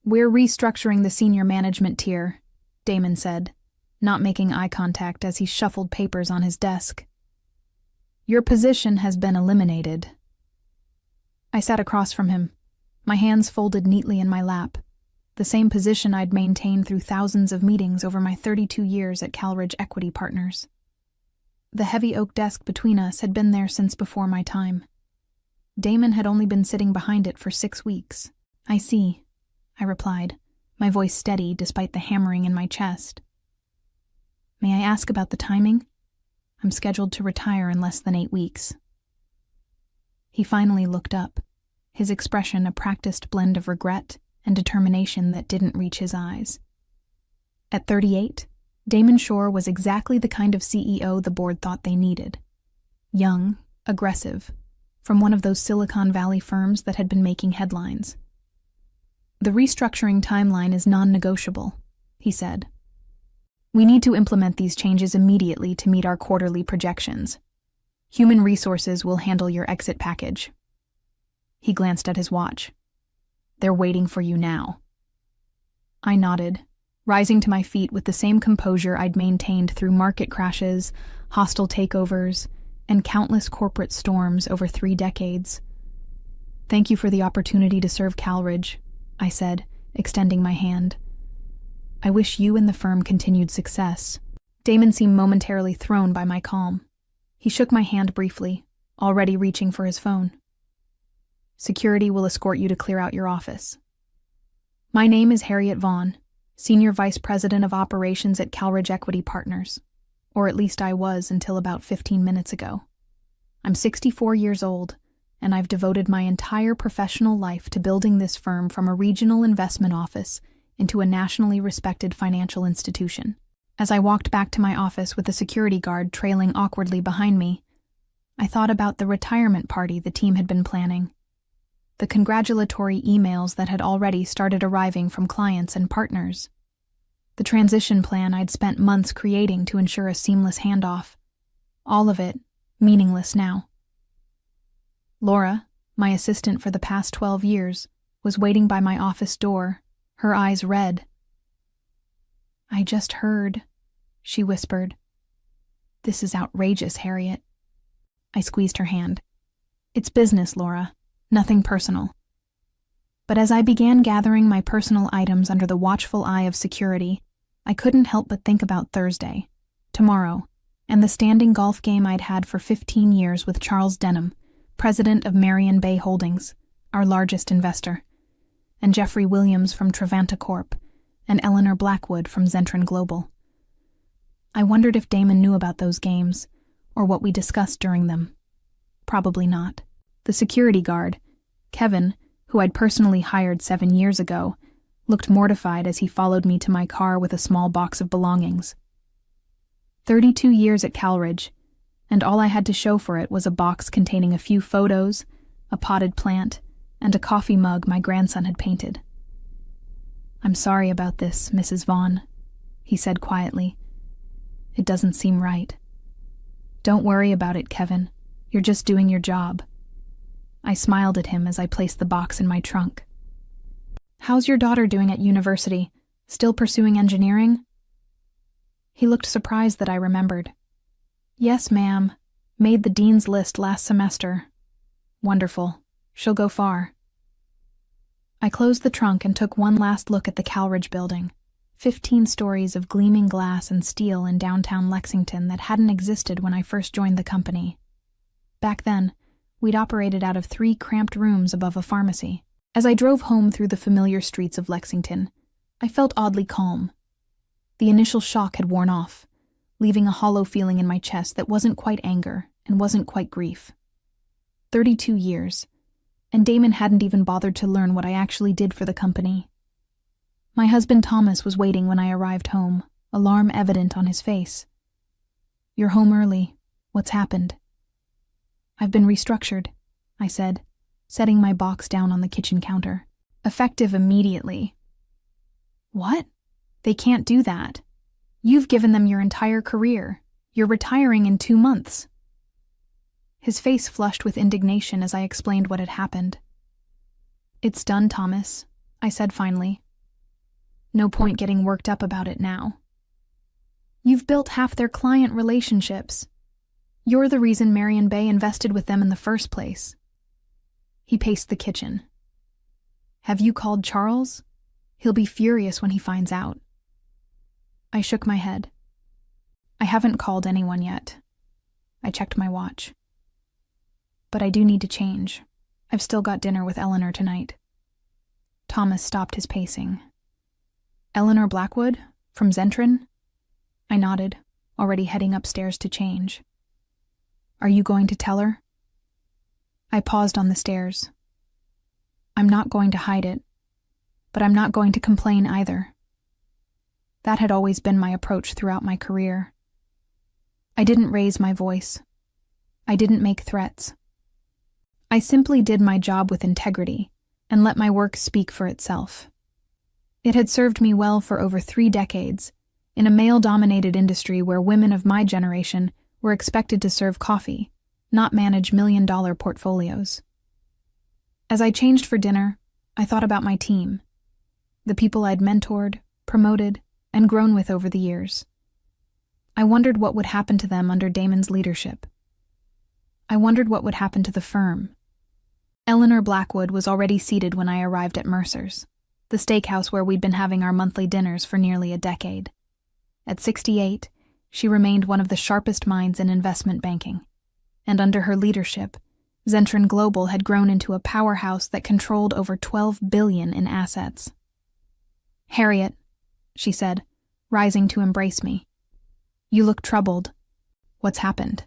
We're restructuring the senior management tier, Damon said, not making eye contact as he shuffled papers on his desk. Your position has been eliminated. I sat across from him, my hands folded neatly in my lap, the same position I'd maintained through thousands of meetings over my 32 years at Calridge Equity Partners. The heavy oak desk between us had been there since before my time. Damon had only been sitting behind it for 6 weeks. I see, I replied, my voice steady despite the hammering in my chest. May I ask about the timing? I'm scheduled to retire in less than 8 weeks. He finally looked up, his expression a practiced blend of regret and determination that didn't reach his eyes. At 38, Damon Shore was exactly the kind of CEO the board thought they needed. Young, aggressive, from one of those Silicon Valley firms that had been making headlines. The restructuring timeline is non-negotiable, he said. We need to implement these changes immediately to meet our quarterly projections. Human Resources will handle your exit package. He glanced at his watch. They're waiting for you now. I nodded, rising to my feet with the same composure I'd maintained through market crashes, hostile takeovers, and countless corporate storms over 3 decades. Thank you for the opportunity to serve Calridge, I said, extending my hand. I wish you and the firm continued success. Damon seemed momentarily thrown by my calm. He shook my hand briefly, already reaching for his phone. Security will escort you to clear out your office. My name is Harriet Vaughn, Senior Vice President of Operations at Calridge Equity Partners, or at least I was until about 15 minutes ago. I'm 64 years old, and I've devoted my entire professional life to building this firm from a regional investment office into a nationally respected financial institution. As I walked back to my office with the security guard trailing awkwardly behind me, I thought about the retirement party the team had been planning, the congratulatory emails that had already started arriving from clients and partners, the transition plan I'd spent months creating to ensure a seamless handoff, all of it meaningless now. Laura, my assistant for the past 12 years, was waiting by my office door, her eyes red. I just heard, she whispered. This is outrageous, Harriet. I squeezed her hand. It's business, Laura, nothing personal. But as I began gathering my personal items under the watchful eye of security, I couldn't help but think about Thursday, tomorrow, and the standing golf game I'd had for 15 years with Charles Denham, president of Marion Bay Holdings, our largest investor, and Jeffrey Williams from Trevanta Corp., and Eleanor Blackwood from Zentron Global. I wondered if Damon knew about those games, or what we discussed during them. Probably not. The security guard, Kevin, who I'd personally hired 7 years ago, looked mortified as he followed me to my car with a small box of belongings. 32 years at Calridge, and all I had to show for it was a box containing a few photos, a potted plant, and a coffee mug my grandson had painted. I'm sorry about this, Mrs. Vaughn, he said quietly. It doesn't seem right. Don't worry about it, Kevin. You're just doing your job. I smiled at him as I placed the box in my trunk. How's your daughter doing at university? Still pursuing engineering? He looked surprised that I remembered. Yes, ma'am. Made the dean's list last semester. Wonderful. She'll go far. I closed the trunk and took one last look at the Calridge building, 15 stories of gleaming glass and steel in downtown Lexington that hadn't existed when I first joined the company. Back then, we'd operated out of 3 cramped rooms above a pharmacy. As I drove home through the familiar streets of Lexington, I felt oddly calm. The initial shock had worn off, leaving a hollow feeling in my chest that wasn't quite anger and wasn't quite grief. 32 years, and Damon hadn't even bothered to learn what I actually did for the company. My husband Thomas was waiting when I arrived home, alarm evident on his face. You're home early. What's happened? I've been restructured, I said, setting my box down on the kitchen counter. Effective immediately. What? They can't do that. You've given them your entire career. You're retiring in 2 months. His face flushed with indignation as I explained what had happened. It's done, Thomas, I said finally, No point getting worked up about it now. You've built half their client relationships. You're the reason Marion Bay invested with them in the first place. He paced the kitchen. Have you called Charles? He'll be furious when he finds out. I shook my head. I haven't called anyone yet. I checked my watch. But I do need to change. I've still got dinner with Eleanor tonight. Thomas stopped his pacing. Eleanor Blackwood? From Zentren? I nodded, already heading upstairs to change. Are you going to tell her? I paused on the stairs. I'm not going to hide it, but I'm not going to complain either. That had always been my approach throughout my career. I didn't raise my voice. I didn't make threats. I simply did my job with integrity and let my work speak for itself. It had served me well for over 3 decades, in a male-dominated industry where women of my generation were expected to serve coffee, not manage million-dollar portfolios. As I changed for dinner, I thought about my team, the people I'd mentored, promoted, and grown with over the years. I wondered what would happen to them under Damon's leadership. I wondered what would happen to the firm. Eleanor Blackwood was already seated when I arrived at Mercer's, the steakhouse where we'd been having our monthly dinners for nearly a decade. At 68, she remained one of the sharpest minds in investment banking, and under her leadership, Zentren Global had grown into a powerhouse that controlled over $12 billion in assets. Harriet, she said, rising to embrace me. You look troubled. What's happened?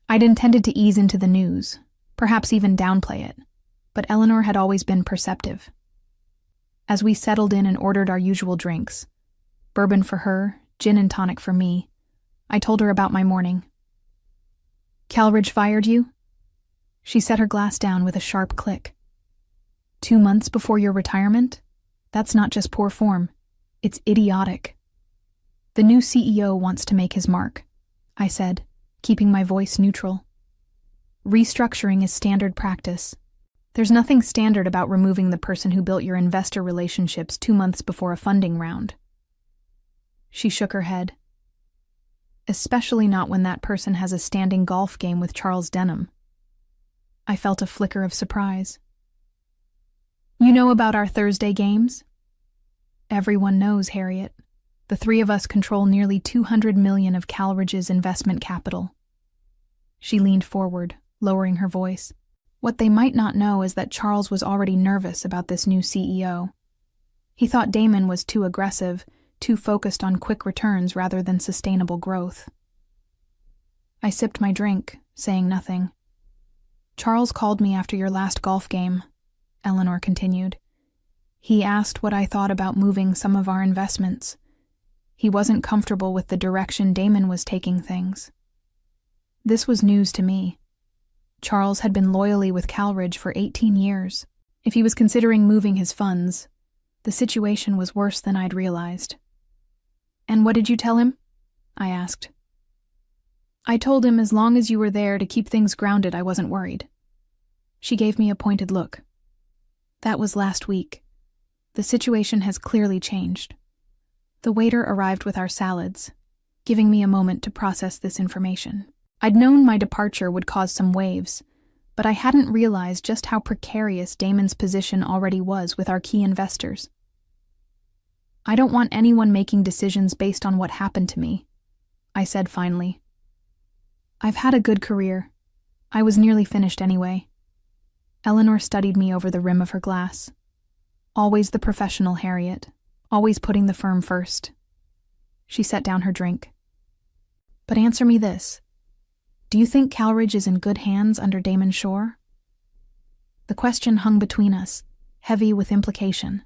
I'd intended to ease into the news, perhaps even downplay it, but Eleanor had always been perceptive. As we settled in and ordered our usual drinks, bourbon for her, gin and tonic for me, I told her about my morning. Calridge fired you? She set her glass down with a sharp click. 2 months before your retirement? That's not just poor form. It's idiotic. The new CEO wants to make his mark, I said, keeping my voice neutral. Restructuring is standard practice. There's nothing standard about removing the person who built your investor relationships 2 months before a funding round. She shook her head. Especially not when that person has a standing golf game with Charles Denham. I felt a flicker of surprise. You know about our Thursday games? Everyone knows, Harriet. The 3 of us control nearly $200 million of Calridge's investment capital. She leaned forward, lowering her voice. What they might not know is that Charles was already nervous about this new CEO. He thought Damon was too aggressive, too focused on quick returns rather than sustainable growth. I sipped my drink, saying nothing. Charles called me after your last golf game, Eleanor continued. He asked what I thought about moving some of our investments. He wasn't comfortable with the direction Damon was taking things. This was news to me. Charles had been loyally with Calridge for 18 years. If he was considering moving his funds, the situation was worse than I'd realized. And what did you tell him? I asked. I told him as long as you were there to keep things grounded, I wasn't worried. She gave me a pointed look. That was last week. The situation has clearly changed. The waiter arrived with our salads, giving me a moment to process this information. I'd known my departure would cause some waves, but I hadn't realized just how precarious Damon's position already was with our key investors. I don't want anyone making decisions based on what happened to me, I said finally. I've had a good career. I was nearly finished anyway. Eleanor studied me over the rim of her glass. Always the professional Harriet, always putting the firm first. She set down her drink. But answer me this. Do you think Calridge is in good hands under Damon Shore? The question hung between us, heavy with implication.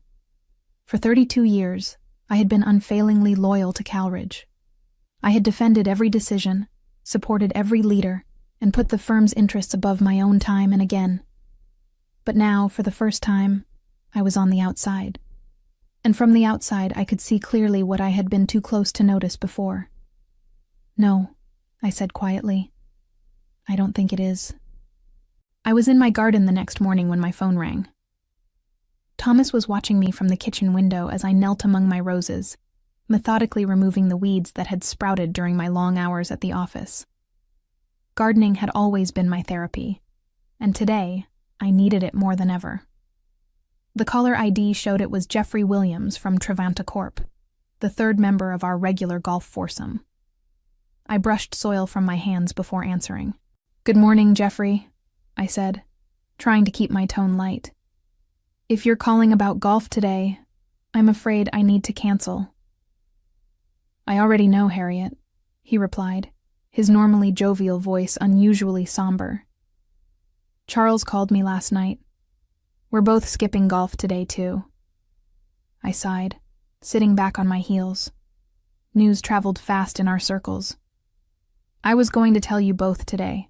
For 32 years, I had been unfailingly loyal to Calridge. I had defended every decision, supported every leader, and put the firm's interests above my own time and again. But now, for the first time, I was on the outside. And from the outside, I could see clearly what I had been too close to notice before. No, I said quietly. I don't think it is. I was in my garden the next morning when my phone rang. Thomas was watching me from the kitchen window as I knelt among my roses, methodically removing the weeds that had sprouted during my long hours at the office. Gardening had always been my therapy, and today I needed it more than ever. The caller ID showed it was Jeffrey Williams from Trevanta Corp., the third member of our regular golf foursome. I brushed soil from my hands before answering. "Good morning, Jeffrey," I said, trying to keep my tone light. "If you're calling about golf today, I'm afraid I need to cancel." "I already know, Harriet," he replied, his normally jovial voice unusually somber. "Charles called me last night. We're both skipping golf today, too." I sighed, sitting back on my heels. News traveled fast in our circles. "I was going to tell you both today.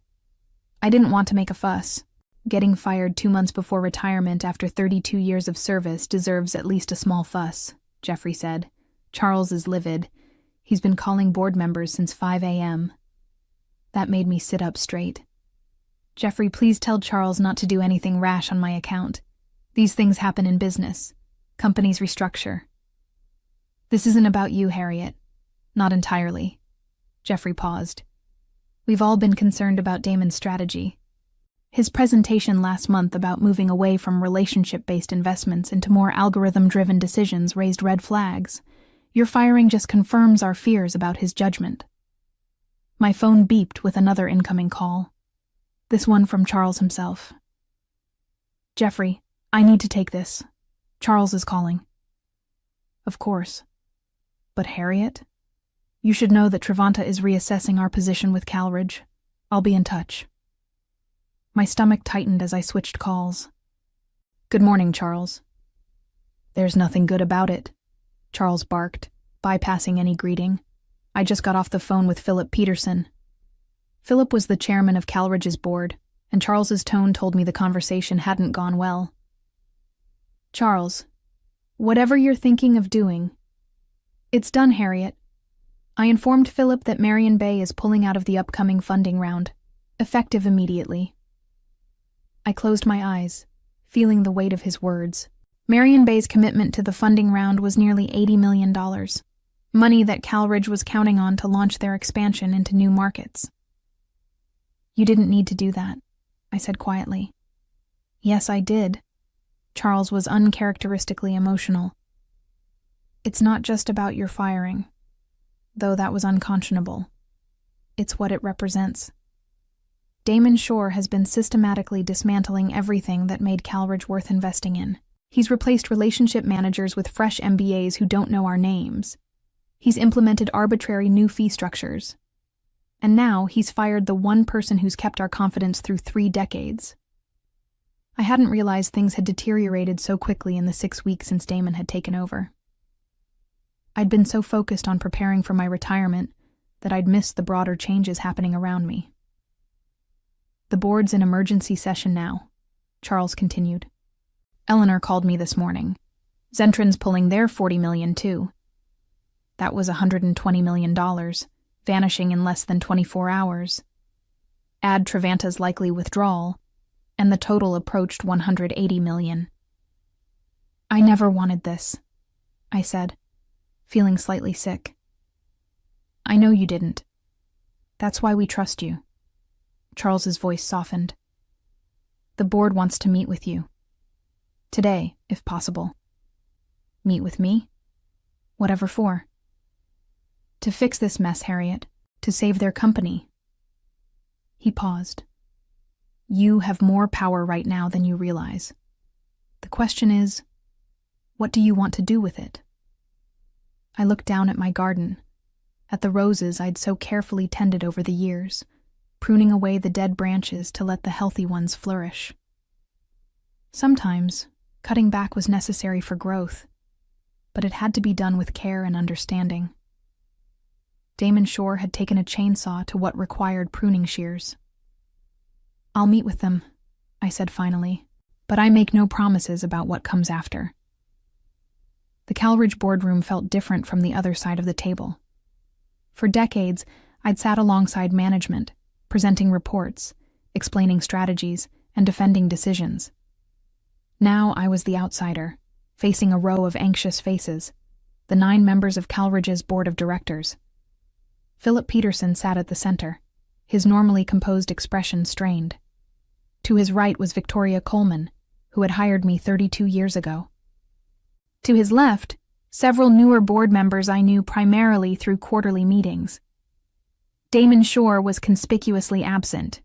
I didn't want to make a fuss. Getting fired 2 months before retirement after 32 years of service deserves at least a small fuss," Jeffrey said. "Charles is livid. He's been calling board members since 5 a.m. That made me sit up straight. "Jeffrey, please tell Charles not to do anything rash on my account. These things happen in business. Companies restructure." "This isn't about you, Harriet." "Not entirely." Jeffrey paused. "We've all been concerned about Damon's strategy. His presentation last month about moving away from relationship-based investments into more algorithm-driven decisions raised red flags. Your firing just confirms our fears about his judgment." My phone beeped with another incoming call. This one from Charles himself. "Jeffrey, I need to take this. Charles is calling." "Of course. But Harriet? You should know that Trevanta is reassessing our position with Calridge. I'll be in touch." My stomach tightened as I switched calls. "Good morning, Charles." "There's nothing good about it," Charles barked, bypassing any greeting. "I just got off the phone with Philip Peterson." Philip was the chairman of Calridge's board, and Charles's tone told me the conversation hadn't gone well. "Charles, whatever you're thinking of doing..." "It's done, Harriet. I informed Philip that Marion Bay is pulling out of the upcoming funding round, effective immediately." I closed my eyes, feeling the weight of his words. Marion Bay's commitment to the funding round was nearly $80 million, money that Calridge was counting on to launch their expansion into new markets. "You didn't need to do that," I said quietly. "Yes, I did." Charles was uncharacteristically emotional. "It's not just about your firing, though that was unconscionable. It's what it represents. Damon Shore has been systematically dismantling everything that made Calridge worth investing in. He's replaced relationship managers with fresh MBAs who don't know our names. He's implemented arbitrary new fee structures. And now he's fired the one person who's kept our confidence through 3 decades. I hadn't realized things had deteriorated so quickly in the 6 weeks since Damon had taken over. I'd been so focused on preparing for my retirement that I'd missed the broader changes happening around me. "The board's in emergency session now," Charles continued. "Eleanor called me this morning. Zentron's pulling their $40 million too. That was $120 million, vanishing in less than 24 hours. Add Trevanta's likely withdrawal, and the total approached $180 million. "I never wanted this," I said, feeling slightly sick. "I know you didn't. That's why we trust you." Charles's voice softened. "The board wants to meet with you. Today, if possible." "Meet with me? Whatever for?" "To fix this mess, Harriet. To save their company." He paused. "You have more power right now than you realize. The question is, what do you want to do with it?" I looked down at my garden, at the roses I'd so carefully tended over the years, pruning away the dead branches to let the healthy ones flourish. Sometimes, cutting back was necessary for growth, but it had to be done with care and understanding. Damon Shore had taken a chainsaw to what required pruning shears. "I'll meet with them," I said finally, "but I make no promises about what comes after." The Calridge boardroom felt different from the other side of the table. For decades, I'd sat alongside management, presenting reports, explaining strategies, and defending decisions. Now I was the outsider, facing a row of anxious faces, the 9 members of Calridge's board of directors. Philip Peterson sat at the center, his normally composed expression strained. To his right was Victoria Coleman, who had hired me 32 years ago. To his left, several newer board members I knew primarily through quarterly meetings. Damon Shore was conspicuously absent.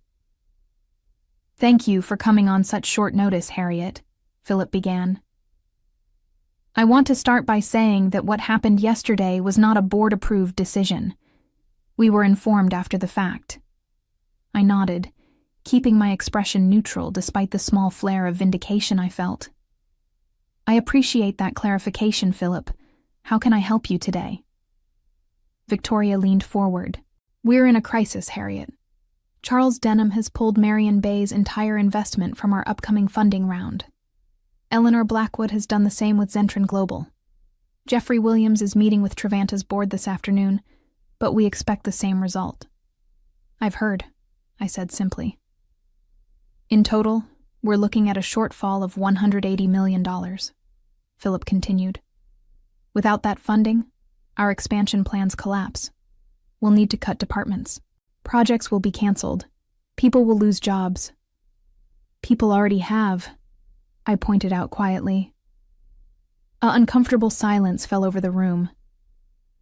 "Thank you for coming on such short notice, Harriet," Philip began. "I want to start by saying that what happened yesterday was not a board-approved decision. We were informed after the fact." I nodded, keeping my expression neutral despite the small flare of vindication I felt. "I appreciate that clarification, Philip. How can I help you today?" Victoria leaned forward. "We're in a crisis, Harriet. Charles Denham has pulled Marion Bay's entire investment from our upcoming funding round. Eleanor Blackwood has done the same with Zentren Global. Jeffrey Williams is meeting with Trevanta's board this afternoon, but we expect the same result." "I've heard," I said simply. "In total, we're looking at a shortfall of $180 million, Philip continued. "Without that funding, our expansion plans collapse. We'll need to cut departments. Projects will be canceled. People will lose jobs." "People already have," I pointed out quietly. An uncomfortable silence fell over the room.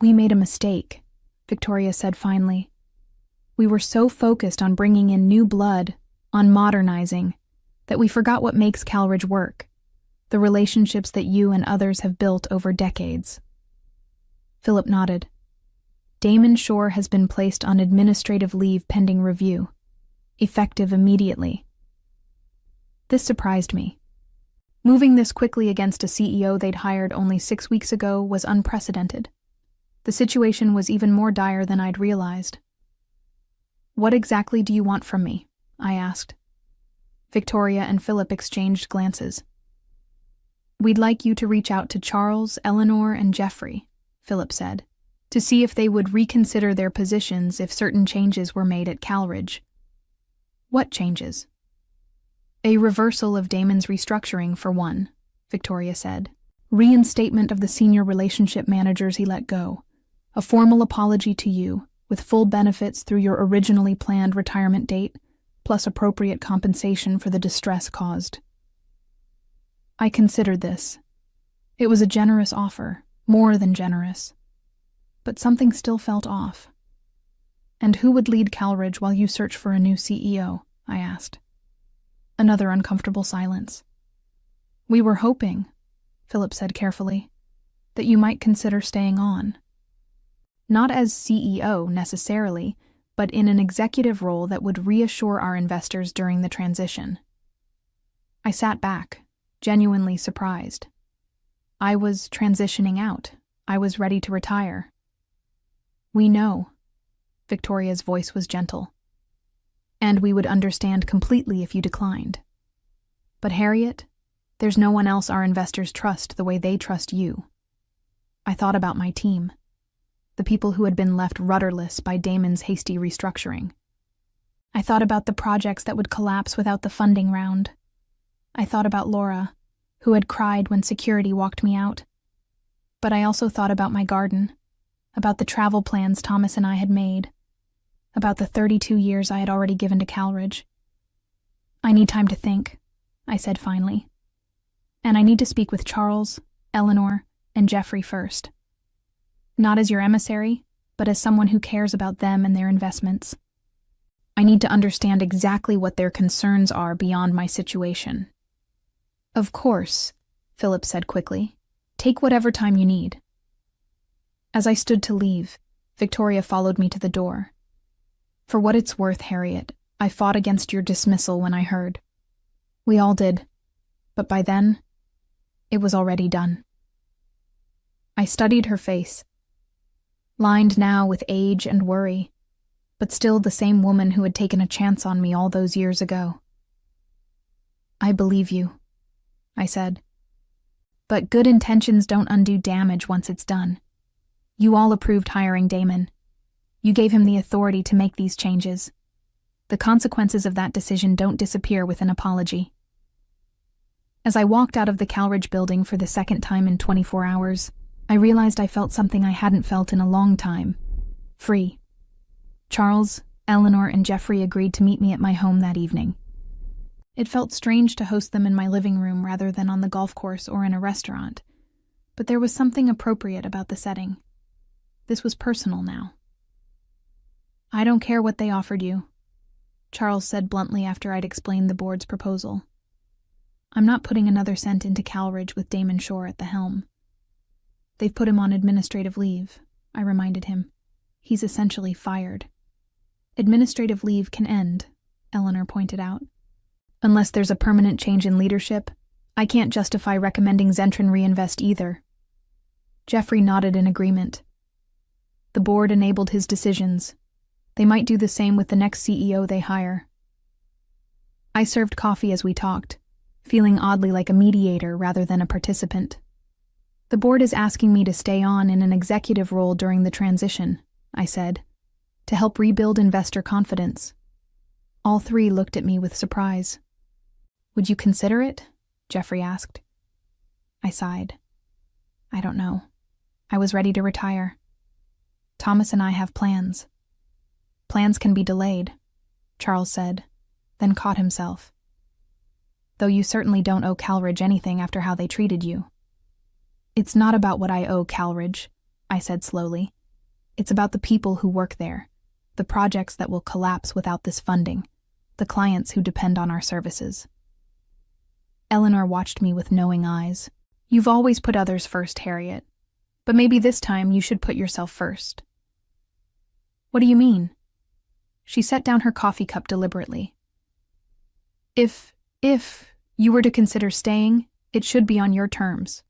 "We made a mistake," Victoria said finally. "We were so focused on bringing in new blood, on modernizing, that we forgot what makes Calridge work, the relationships that you and others have built over decades." Philip nodded. "Damon Shore has been placed on administrative leave pending review, effective immediately." This surprised me. Moving this quickly against a CEO they'd hired only 6 weeks ago was unprecedented. The situation was even more dire than I'd realized. "What exactly do you want from me?" I asked. Victoria and Philip exchanged glances. "We'd like you to reach out to Charles, Eleanor, and Jeffrey," Philip said, "to see if they would reconsider their positions if certain changes were made at Calridge." "What changes?" "A reversal of Damon's restructuring, for one," Victoria said. "Reinstatement of the senior relationship managers he let go. A formal apology to you, with full benefits through your originally planned retirement date, plus appropriate compensation for the distress caused." I considered this. It was a generous offer, more than generous. But something still felt off. "And who would lead Calridge while you search for a new CEO?" I asked. Another uncomfortable silence. "We were hoping," Philip said carefully, "that you might consider staying on. Not as CEO necessarily, but in an executive role that would reassure our investors during the transition." I sat back, genuinely surprised. I was transitioning out. I was ready to retire. "We know," Victoria's voice was gentle, "and we would understand completely if you declined. But Harriet, there's no one else our investors trust the way they trust you." I thought about my team, the people who had been left rudderless by Damon's hasty restructuring. I thought about the projects that would collapse without the funding round. I thought about Laura, who had cried when security walked me out. But I also thought about my garden, about the travel plans Thomas and I had made, about the 32 years I had already given to Calridge. "I need time to think," I said finally. "And I need to speak with Charles, Eleanor, and Jeffrey first. Not as your emissary, but as someone who cares about them and their investments. I need to understand exactly what their concerns are beyond my situation." "Of course," Philip said quickly. "Take whatever time you need." As I stood to leave, Victoria followed me to the door. "For what it's worth, Harriet, I fought against your dismissal when I heard. We all did. But by then, it was already done." I studied her face, lined now with age and worry, but still the same woman who had taken a chance on me all those years ago. "I believe you," I said. "But good intentions don't undo damage once it's done. You all approved hiring Damon. You gave him the authority to make these changes. The consequences of that decision don't disappear with an apology." As I walked out of the Calridge building for the second time in 24 hours, I realized I felt something I hadn't felt in a long time. Free. Charles, Eleanor, and Jeffrey agreed to meet me at my home that evening. It felt strange to host them in my living room rather than on the golf course or in a restaurant, but there was something appropriate about the setting. This was personal now. "I don't care what they offered you," Charles said bluntly after I'd explained the board's proposal. "I'm not putting another cent into Calridge with Damon Shore at the helm." "They've put him on administrative leave," I reminded him. "He's essentially fired." "Administrative leave can end," Eleanor pointed out. "Unless there's a permanent change in leadership, I can't justify recommending Zentren reinvest either." Jeffrey nodded in agreement. The board enabled his decisions. They might do the same with the next CEO they hire. I served coffee as we talked, feeling oddly like a mediator rather than a participant. "The board is asking me to stay on in an executive role during the transition," I said, "to help rebuild investor confidence." All three looked at me with surprise. "Would you consider it?" Jeffrey asked. I sighed. "I don't know. I was ready to retire. Thomas and I have plans." "Plans can be delayed," Charles said, then caught himself. "Though you certainly don't owe Calridge anything after how they treated you." "It's not about what I owe Calridge," I said slowly. "It's about the people who work there, the projects that will collapse without this funding, the clients who depend on our services." Eleanor watched me with knowing eyes. "You've always put others first, Harriet. But maybe this time you should put yourself first." "What do you mean?" She set down her coffee cup deliberately. If you were to consider staying, it should be on your terms.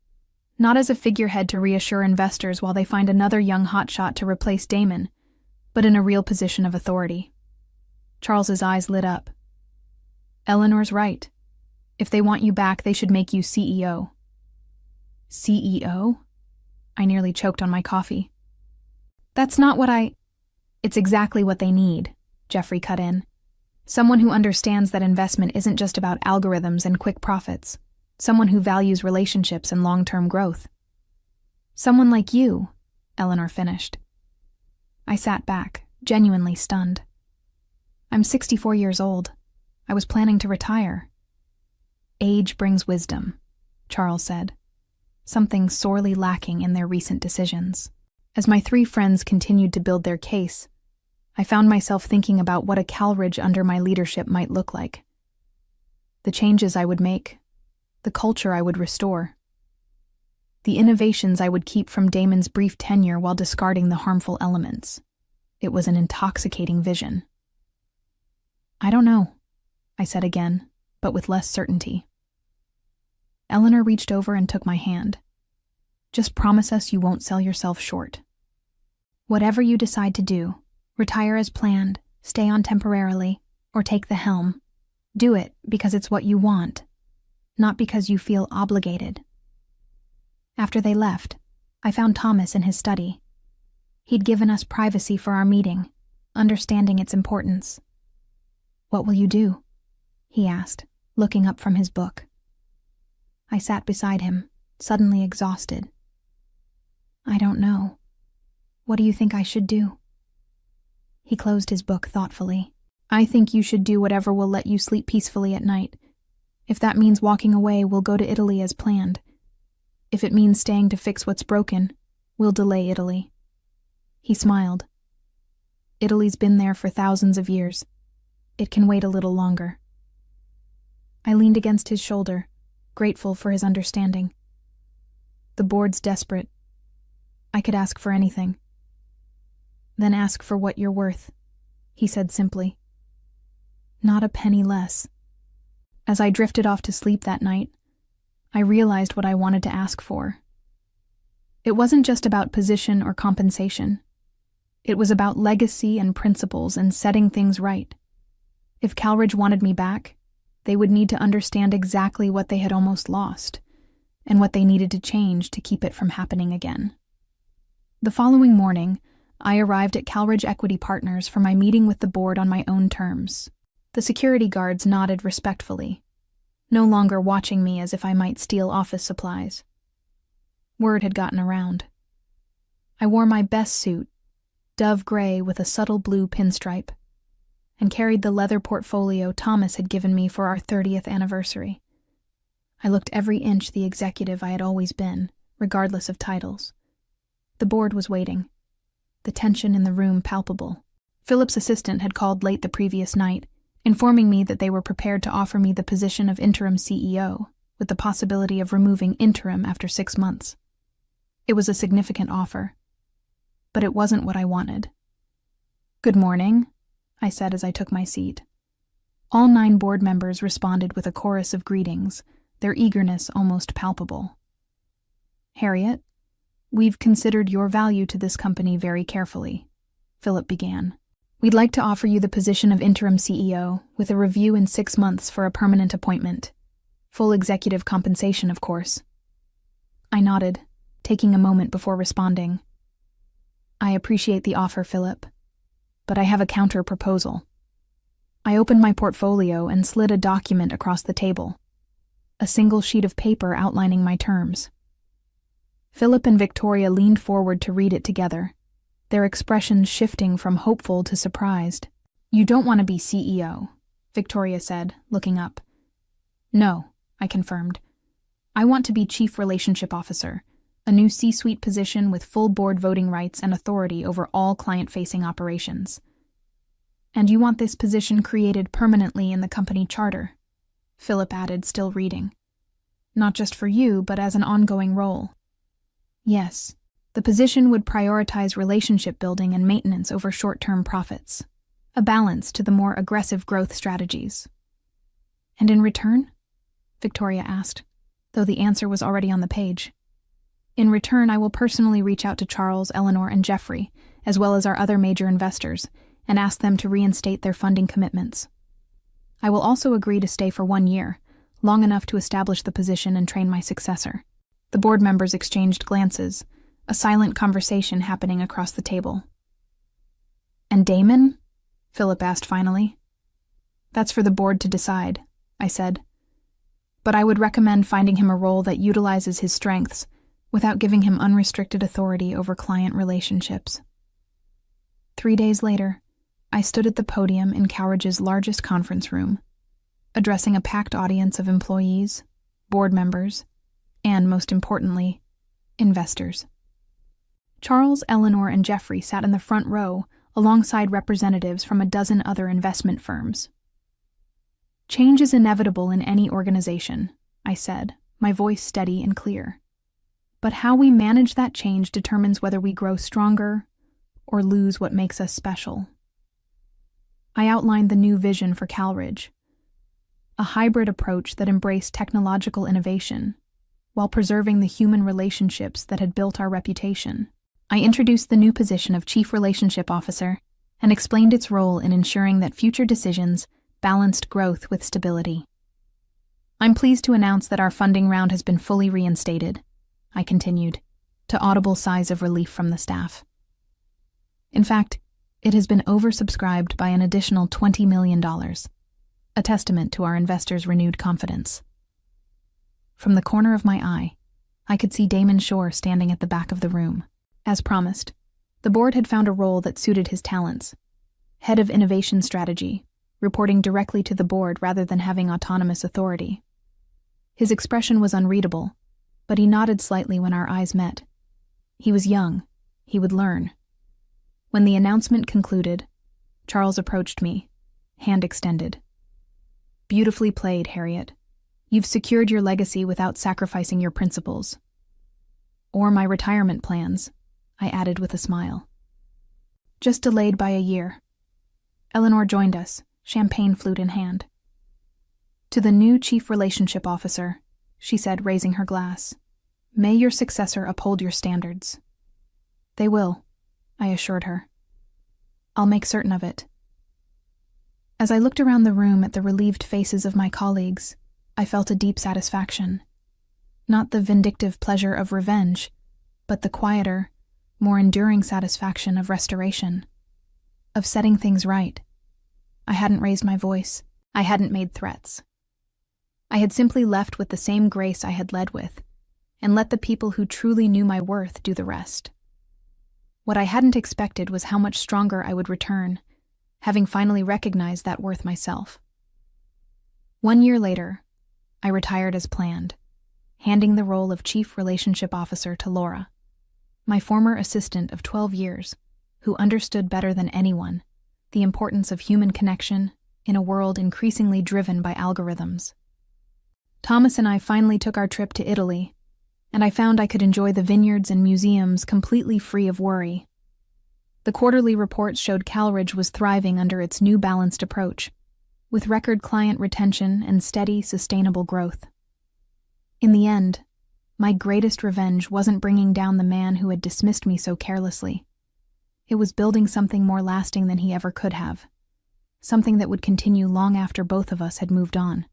Not as a figurehead to reassure investors while they find another young hotshot to replace Damon, but in a real position of authority." Charles's eyes lit up. "Eleanor's right. If they want you back, they should make you CEO." "CEO?" I nearly choked on my coffee. "That's not what I—" "It's exactly what they need," Jeffrey cut in. "Someone who understands that investment isn't just about algorithms and quick profits. Someone who values relationships and long-term growth." "Someone like you," Eleanor finished. I sat back, genuinely stunned. "I'm 64 years old. I was planning to retire." "Age brings wisdom," Charles said, something sorely lacking in their recent decisions. As my three friends continued to build their case, I found myself thinking about what a Calridge under my leadership might look like. The changes I would make, the culture I would restore, the innovations I would keep from Damon's brief tenure while discarding the harmful elements. It was an intoxicating vision. "I don't know," I said again, but with less certainty. Eleanor reached over and took my hand. "Just promise us you won't sell yourself short. Whatever you decide to do, retire as planned, stay on temporarily, or take the helm, do it because it's what you want, not because you feel obligated." After they left, I found Thomas in his study. He'd given us privacy for our meeting, understanding its importance. "What will you do?" he asked, looking up from his book. I sat beside him, suddenly exhausted. "I don't know. What do you think I should do?" He closed his book thoughtfully. "I think you should do whatever will let you sleep peacefully at night. If that means walking away, we'll go to Italy as planned. If it means staying to fix what's broken, we'll delay Italy." He smiled. "Italy's been there for thousands of years. It can wait a little longer." I leaned against his shoulder, grateful for his understanding. "The board's desperate. I could ask for anything." "Then ask for what you're worth," he said simply. "Not a penny less." As I drifted off to sleep that night, I realized what I wanted to ask for. It wasn't just about position or compensation. It was about legacy and principles and setting things right. If Calridge wanted me back, they would need to understand exactly what they had almost lost, and what they needed to change to keep it from happening again. The following morning, I arrived at Calridge Equity Partners for my meeting with the board on my own terms. The security guards nodded respectfully. no longer watching me as if I might steal office supplies. Word had gotten around. I wore my best suit, dove gray with a subtle blue pinstripe, and carried the leather portfolio Thomas had given me for our 30th anniversary. I looked every inch the executive I had always been, regardless of titles. The board was waiting, the tension in the room palpable. Philip's assistant had called late the previous night, informing me that they were prepared to offer me the position of interim CEO, with the possibility of removing interim after 6 months. It was a significant offer, but it wasn't what I wanted. "Good morning," I said as I took my seat. All 9 board members responded with a chorus of greetings, their eagerness almost palpable. "Harriet, we've considered your value to this company very carefully," Philip began. "We'd like to offer you the position of interim CEO, with a review in 6 months for a permanent appointment. Full executive compensation, of course." I nodded, taking a moment before responding. "I appreciate the offer, Philip, but I have a counter-proposal." I opened my portfolio and slid a document across the table, a single sheet of paper outlining my terms. Philip and Victoria leaned forward to read it together, their expressions shifting from hopeful to surprised. "You don't want to be CEO," Victoria said, looking up. "No," I confirmed. "I want to be Chief Relationship Officer, a new C-suite position with full board voting rights and authority over all client-facing operations." "And you want this position created permanently in the company charter," Philip added, still reading. "Not just for you, but as an ongoing role." "Yes. The position would prioritize relationship building and maintenance over short-term profits, a balance to the more aggressive growth strategies." "And in return?" Victoria asked, though the answer was already on the page. "In return, I will personally reach out to Charles, Eleanor, and Jeffrey, as well as our other major investors, and ask them to reinstate their funding commitments. I will also agree to stay for 1 year, long enough to establish the position and train my successor." The board members exchanged glances, a silent conversation happening across the table. "And Damon?" Philip asked finally. "That's for the board to decide," I said. "But I would recommend finding him a role that utilizes his strengths without giving him unrestricted authority over client relationships." 3 days later, I stood at the podium in Cowridge's largest conference room, addressing a packed audience of employees, board members, and, most importantly, investors. Charles, Eleanor, and Jeffrey sat in the front row alongside representatives from a dozen other investment firms. "Change is inevitable in any organization," I said, my voice steady and clear. "But how we manage that change determines whether we grow stronger or lose what makes us special." I outlined the new vision for Calridge, a hybrid approach that embraced technological innovation while preserving the human relationships that had built our reputation. I introduced the new position of Chief Relationship Officer and explained its role in ensuring that future decisions balanced growth with stability. "I'm pleased to announce that our funding round has been fully reinstated," I continued, to audible sighs of relief from the staff. "In fact, it has been oversubscribed by an additional $20 million, a testament to our investors' renewed confidence." From the corner of my eye, I could see Damon Shore standing at the back of the room. As promised, the board had found a role that suited his talents: Head of Innovation Strategy, reporting directly to the board rather than having autonomous authority. His expression was unreadable, but he nodded slightly when our eyes met. He was young. He would learn. When the announcement concluded, Charles approached me, hand extended. "Beautifully played, Harriet. You've secured your legacy without sacrificing your principles." "Or my retirement plans," I added with a smile. "Just delayed by a year." Eleanor joined us, champagne flute in hand. "To the new Chief Relationship Officer," she said, raising her glass, "may your successor uphold your standards." "They will," I assured her. "I'll make certain of it." As I looked around the room at the relieved faces of my colleagues, I felt a deep satisfaction. Not the vindictive pleasure of revenge, but the quieter, more enduring satisfaction of restoration, of setting things right. I hadn't raised my voice. I hadn't made threats. I had simply left with the same grace I had led with, and let the people who truly knew my worth do the rest. What I hadn't expected was how much stronger I would return, having finally recognized that worth myself. 1 year later, I retired as planned, handing the role of Chief Relationship Officer to Laura, my former assistant of 12 years, who understood better than anyone the importance of human connection in a world increasingly driven by algorithms. Thomas and I finally took our trip to Italy, and I found I could enjoy the vineyards and museums completely free of worry. The quarterly reports showed Calridge was thriving under its new balanced approach, with record client retention and steady, sustainable growth. In the end, my greatest revenge wasn't bringing down the man who had dismissed me so carelessly. It was building something more lasting than he ever could have, something that would continue long after both of us had moved on.